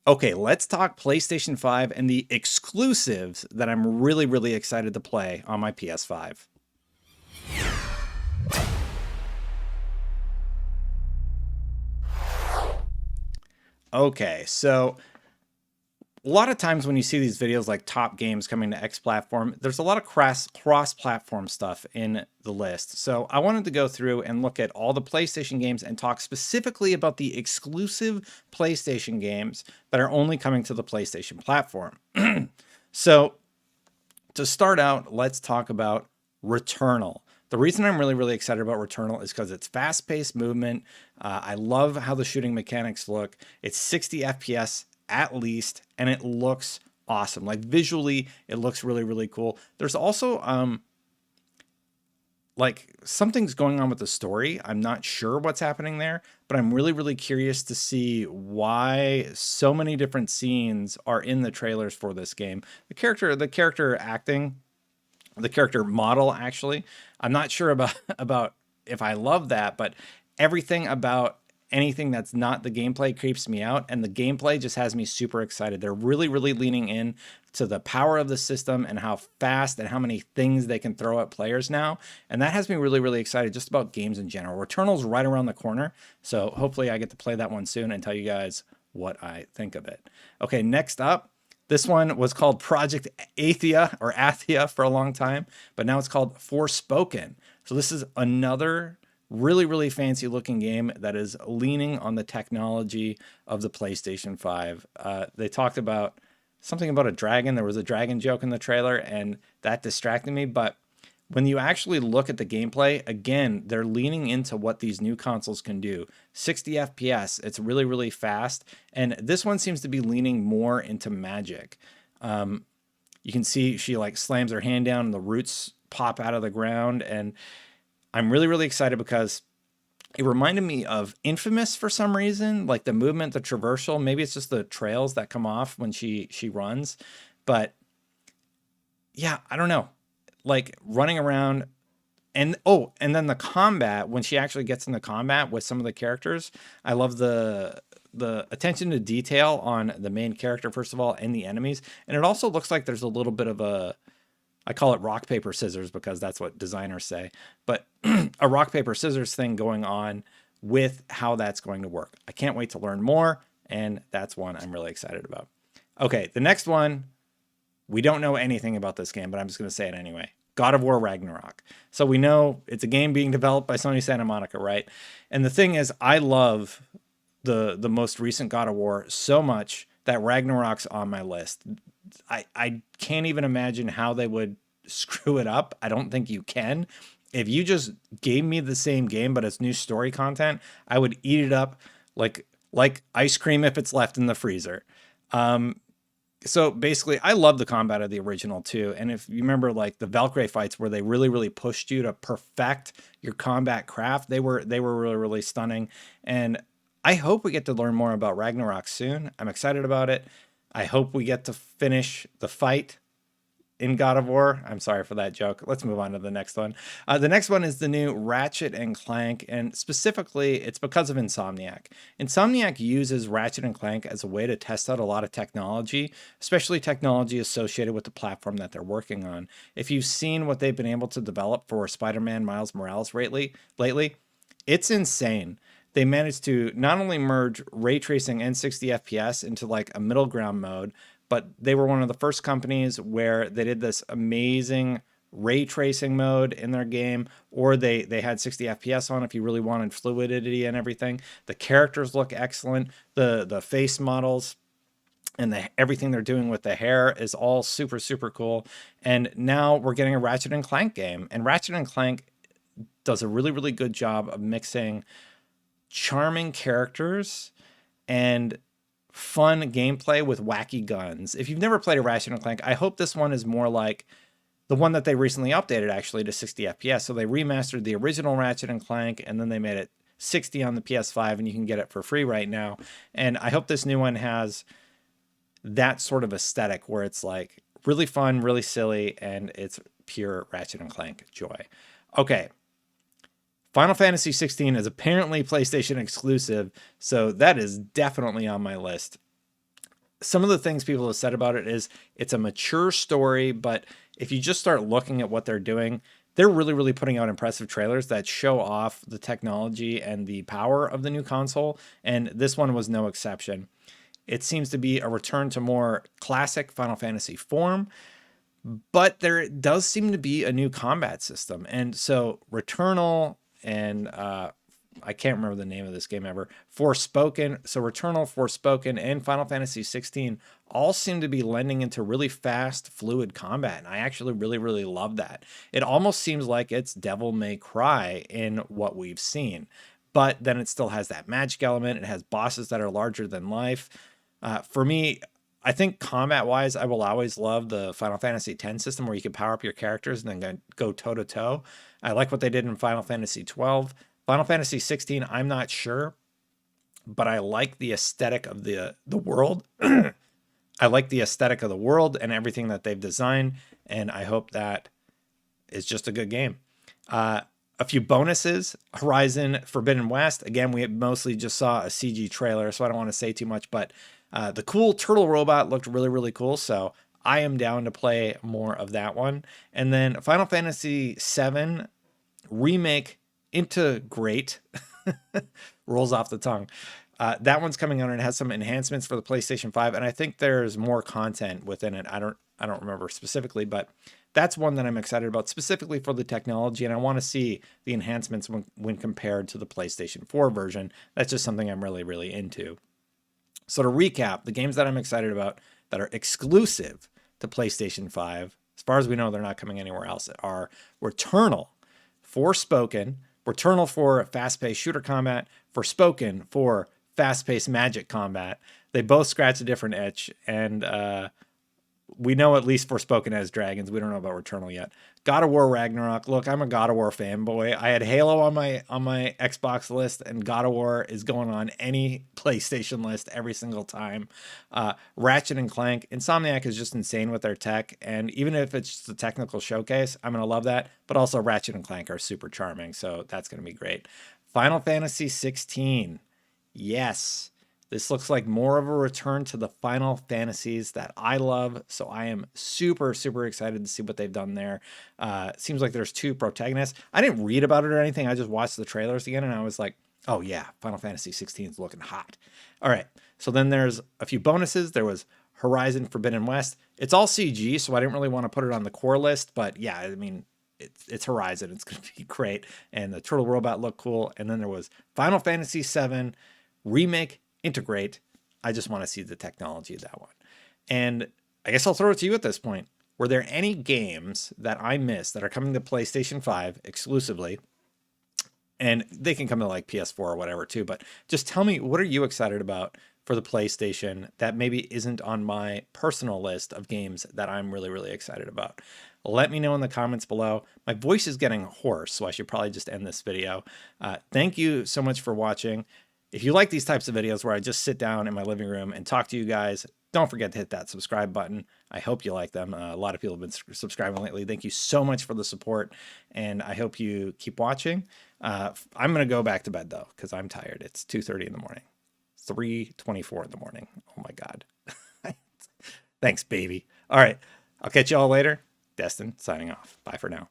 Okay, let's talk PlayStation 5 and the exclusives that I'm really, really excited to play on my PS5. Okay, so a lot of times when you see these videos like top games coming to X platform, there's a lot of cross-platform stuff in the list. So I wanted to go through and look at all the PlayStation games and talk specifically about the exclusive PlayStation games that are only coming to the PlayStation platform. So to start out, let's talk about Returnal. The reason I'm really, really excited about Returnal is because it's fast-paced movement. I love how the shooting mechanics look. It's 60 FPS at least, and it looks awesome. Like visually, it looks really, really cool. There's also like something's going on with the story. I'm not sure what's happening there, but I'm really, really curious to see why so many different scenes are in the trailers for this game. The character acting, the character model actually, I'm not sure about about if I love that, but everything about anything that's not the gameplay creeps me out, and the gameplay just has me super excited. They're really, really leaning in to the power of the system and how fast and how many things they can throw at players now, and that has me really, really excited just about games in general. Returnal's right around the corner, so hopefully I get to play that one soon and tell you guys what I think of it. Okay, next up, this one was called Project Athia or Athia for a long time, but now it's called Forspoken. So this is another really, really fancy looking game that is leaning on the technology of the PlayStation 5. They talked about something about a dragon. There was a dragon joke in the trailer, and that distracted me. But when you actually look at the gameplay, again, they're leaning into what these new consoles can do. 60 FPS, it's really, really fast. And this one seems to be leaning more into magic. You can see she like slams her hand down and the roots pop out of the ground. And I'm really, really excited because it reminded me of Infamous for some reason, like the movement, the traversal. Maybe it's just the trails that come off when she runs. But yeah, I don't know. Like running around and and then the combat when she actually gets into combat with some of the characters. I love the attention to detail on the main character first of all and the enemies. And it also looks like there's a little bit of a, I call it rock, paper, scissors because that's what designers say, but a rock, paper, scissors thing going on with how that's going to work. I can't wait to learn more, and that's one I'm really excited about. Okay, the next one, we don't know anything about this game, but I'm just going to say it anyway. God of War Ragnarok. So we know it's a game being developed by Sony Santa Monica, right? And the thing is, I love the most recent God of War so much that Ragnarok's on my list. I can't even imagine how they would screw it up. I don't think you can. If you just gave me the same game but it's new story content, I would eat it up like ice cream if it's left in the freezer. So basically, I love the combat of the original too. And if you remember, like the Valkyrie fights where they really, really pushed you to perfect your combat craft, they were really, really stunning. And I hope we get to learn more about Ragnarok soon. I'm excited about it. I hope we get to finish the fight in God of War. I'm sorry for that joke. Let's move on to the next one. The next one is the new Ratchet and Clank, and specifically, it's because of Insomniac. Insomniac uses Ratchet and Clank as a way to test out a lot of technology, especially technology associated with the platform that they're working on. If you've seen what they've been able to develop for Spider-Man Miles Morales lately, it's insane. They managed to not only merge ray tracing and 60 FPS into like a middle ground mode, but they were one of the first companies where they did this amazing ray tracing mode in their game, or they had 60 FPS on if you really wanted fluidity and everything. The characters look excellent. The face models and everything they're doing with the hair is all super, super cool. And now we're getting a Ratchet and Clank game, and Ratchet and Clank does a really, really good job of mixing charming characters and fun gameplay with wacky guns. If you've never played a Ratchet and Clank, I hope this one is more like the one that they recently updated actually to 60 FPS. So they remastered the original Ratchet and Clank and then they made it 60 on the PS5 and you can get it for free right now. And I hope this new one has that sort of aesthetic where it's like really fun, really silly, and it's pure Ratchet and Clank joy. Okay. Final Fantasy XVI is apparently PlayStation exclusive, so that is definitely on my list. some of the things people have said about it is it's a mature story, but if you just start looking at what they're doing, they're really, really putting out impressive trailers that show off the technology and the power of the new console. And this one was no exception. It seems to be a return to more classic Final Fantasy form, but there does seem to be a new combat system. And so Returnal and I can't remember the name of this game ever. Forspoken. So Returnal, Forspoken, and Final Fantasy XVI all seem to be lending into really fast, fluid combat. And I actually really, really love that. It almost seems like it's Devil May Cry in what we've seen. But then it still has that magic element. It has bosses that are larger than life. For me, I think combat-wise, I will always love the Final Fantasy X system where you can power up your characters and then go toe-to-toe. I like what they did in Final Fantasy XII. Final Fantasy 16, I'm not sure, but I like the aesthetic of the world. I like the aesthetic of the world and everything that they've designed, and I hope that is just a good game. A few bonuses. Horizon Forbidden West. Again, we mostly just saw a CG trailer, so I don't want to say too much, but the cool turtle robot looked really, really cool, so I am down to play more of that one. And then Final Fantasy VII Remake Integrate rolls off the tongue. That one's coming out and it has some enhancements for the PlayStation 5, and I think there's more content within it. I don't remember specifically, but that's one that I'm excited about specifically for the technology, and I want to see the enhancements when compared to the PlayStation 4 version. That's just something I'm really, really into. So to recap, the games that I'm excited about that are exclusive to PlayStation 5, as far as we know, they're not coming anywhere else, are Returnal, Forspoken, Returnal for fast-paced shooter combat, Forspoken for fast-paced magic combat. They both scratch a different itch, and we know at least Forspoken has dragons. We don't know about Returnal yet. God of War Ragnarok. Look, I'm a God of War fanboy. I had Halo on my Xbox list, and God of War is going on any PlayStation list every single time. Ratchet and Clank. Insomniac is just insane with their tech, and even if it's just a technical showcase, I'm going to love that. But also Ratchet and Clank are super charming, so that's going to be great. Final Fantasy 16. Yes. This looks like more of a return to the Final Fantasies that I love, so I am super, super excited to see what they've done there. Seems like there's two protagonists. I didn't read about it or anything. I just watched the trailers again, and I was like, oh yeah, Final Fantasy 16 is looking hot. All right, so then there's a few bonuses. There was Horizon Forbidden West. It's all CG, so I didn't really want to put it on the core list, but yeah, I mean, it's Horizon. It's going to be great, and the turtle robot looked cool. And then there was Final Fantasy VII Remake Integrate. I just want to see the technology of that one. And I guess I'll throw it to you at this point. Were there any games that I missed that are coming to PlayStation 5 exclusively? And they can come to like PS4 or whatever too, but just tell me, what are you excited about for the PlayStation that maybe isn't on my personal list of games that I'm really, really excited about? Let me know in the comments below. My voice is getting hoarse, so I should probably just end this video. Thank you so much for watching. If you like these types of videos where I just sit down in my living room and talk to you guys, don't forget to hit that subscribe button. I hope you like them. A lot of people have been subscribing lately. Thank you so much for the support, and I hope you keep watching. I'm going to go back to bed, though, because I'm tired. It's 2:30 in the morning, 3:24 in the morning. Oh, my God. Thanks, baby. All right. I'll catch you all later. Destin signing off. Bye for now.